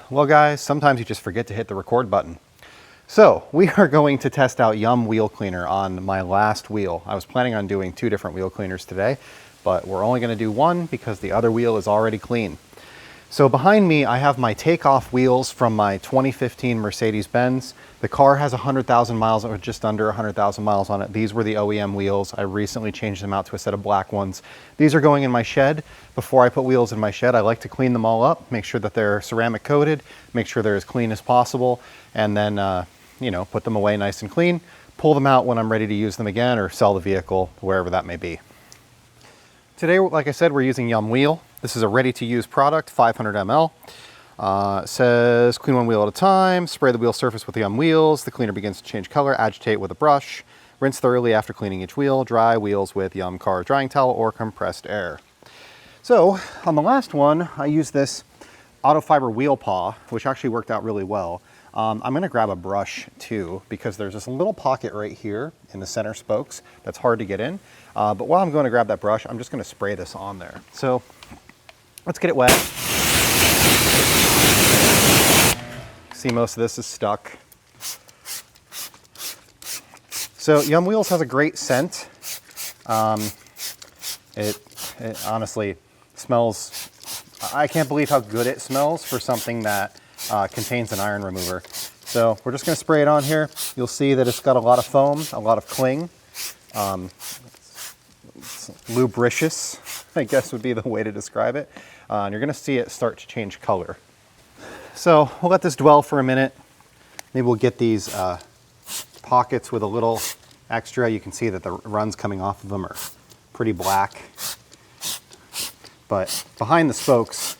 Well guys, sometimes you just forget to hit the record button. So we are going to test out Yum wheel cleaner on my last wheel. I was planning on doing 2 different wheel cleaners today, but we're only going to do one because the other wheel is already clean. So behind me, I have my takeoff wheels from my 2015 Mercedes-Benz. The car has 100,000 miles, or just under 100,000 miles on it. These were the OEM wheels. I recently changed them out to a set of black ones. These are going in my shed. Before I put wheels in my shed, I like to clean them all up, make sure that they're ceramic coated, make sure they're as clean as possible, and then, put them away nice and clean, pull them out when I'm ready to use them again or sell the vehicle, wherever that may be. Today, like I said, we're using Yum wheel. This is a ready-to-use product, 500 ml. It says clean one wheel at a time, spray the wheel surface with the Yum wheels. The cleaner begins to change color, agitate with a brush. Rinse thoroughly after cleaning each wheel. Dry wheels with Yum car drying towel or compressed air. So on the last one, I used this auto fiber wheel paw, which actually worked out really well. I'm gonna grab a brush too, because there's this little pocket right here in the center spokes that's hard to get in. But while I'm going to grab that brush, I'm just gonna spray this on there. So let's get it wet. See, most of this is stuck. So Yum Wheels has a great scent. It honestly smells, I can't believe how good it smells for something that contains an iron remover. So we're just gonna spray it on here. You'll see that it's got a lot of foam, a lot of cling. It's lubricious, I guess would be the way to describe it. And you're gonna see it start to change color. So we'll let this dwell for a minute. Maybe we'll get these pockets with a little extra. You can see that the runs coming off of them are pretty black. But behind the spokes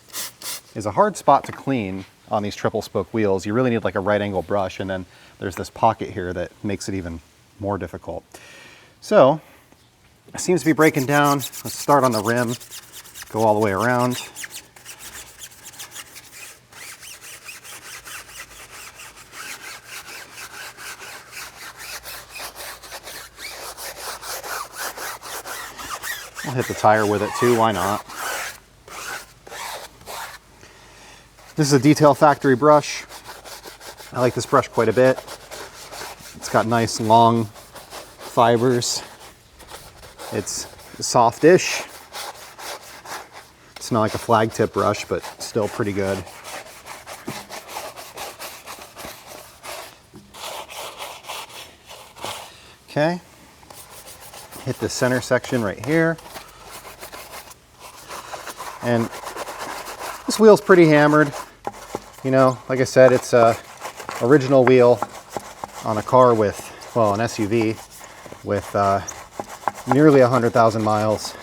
is a hard spot to clean on these triple spoke wheels. You really need like a right angle brush, and then there's this pocket here that makes it even more difficult. So it seems to be breaking down. Let's start on the rim, go all the way around. I'll hit the tire with it too, why not? This is a Detail Factory brush. I like this brush quite a bit. It's got nice long fibers. It's softish. It's not like a flag tip brush, but still pretty good. Okay. Hit the center section right here. And this wheel's pretty hammered. You know, like I said, it's a original wheel on a car with, well, an SUV with nearly 100,000 miles.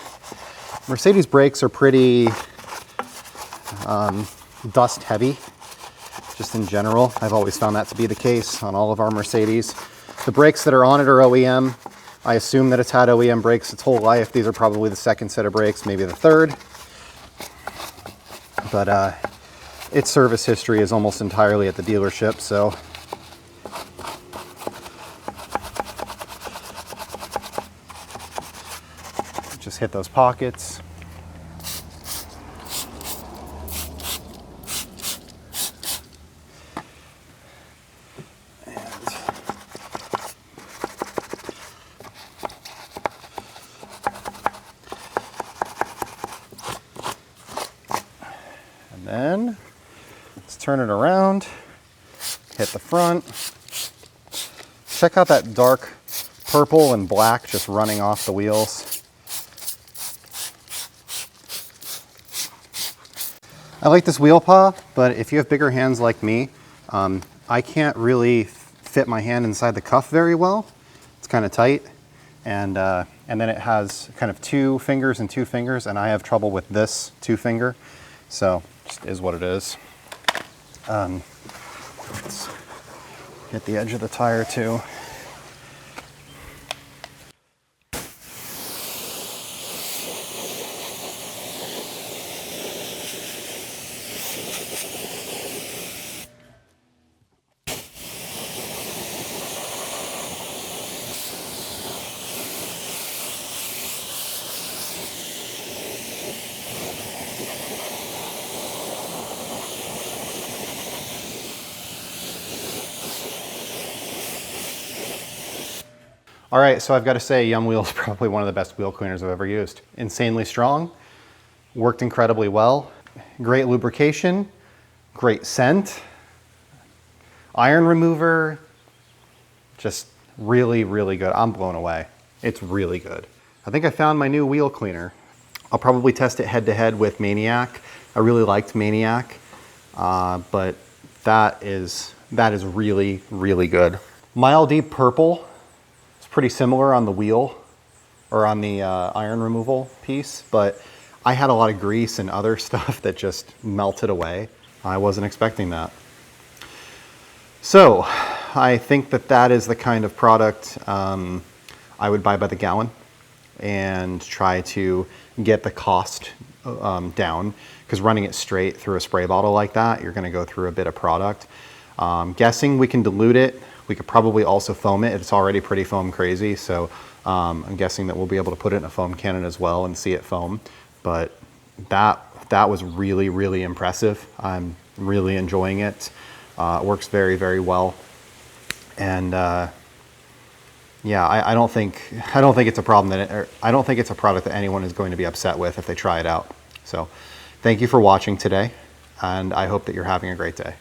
Mercedes brakes are pretty dust heavy, just in general. I've always found that to be the case on all of our Mercedes. The brakes that are on it are OEM. I assume that it's had OEM brakes its whole life. These are probably the second set of brakes, maybe the third. But its service history is almost entirely at the dealership, so just hit those pockets. And then let's turn it around, hit the front. Check out that dark purple and black just running off the wheels. I like this wheel paw, but if you have bigger hands like me, I can't really fit my hand inside the cuff very well. It's kind of tight. And then it has kind of 2 fingers and 2 fingers, and I have trouble with this 2 finger. So just is what it is. Let's hit the edge of the tire too. All right, so I've got to say Yum Wheel is probably one of the best wheel cleaners I've ever used. Insanely strong, worked incredibly well, great lubrication, great scent, iron remover, just really, really good. I'm blown away. It's really good. I think I found my new wheel cleaner. I'll probably test it head to head with Maniac. I really liked Maniac, but that is really, really good. Mile Deep Purple is pretty similar on the wheel or on the iron removal piece, but I had a lot of grease and other stuff that just melted away. I wasn't expecting that. So I think that is the kind of product I would buy by the gallon and try to get the cost down, because running it straight through a spray bottle like that, you're going to go through a bit of product. Guessing we can dilute it. We could probably also foam it. It's already pretty foam crazy, so I'm guessing that we'll be able to put it in a foam cannon as well and see it foam. But that was really, really impressive. I'm really enjoying it. It works very, very well, and yeah, I don't think it's a problem I don't think it's a product that anyone is going to be upset with if they try it out. So, thank you for watching today, and I hope that you're having a great day.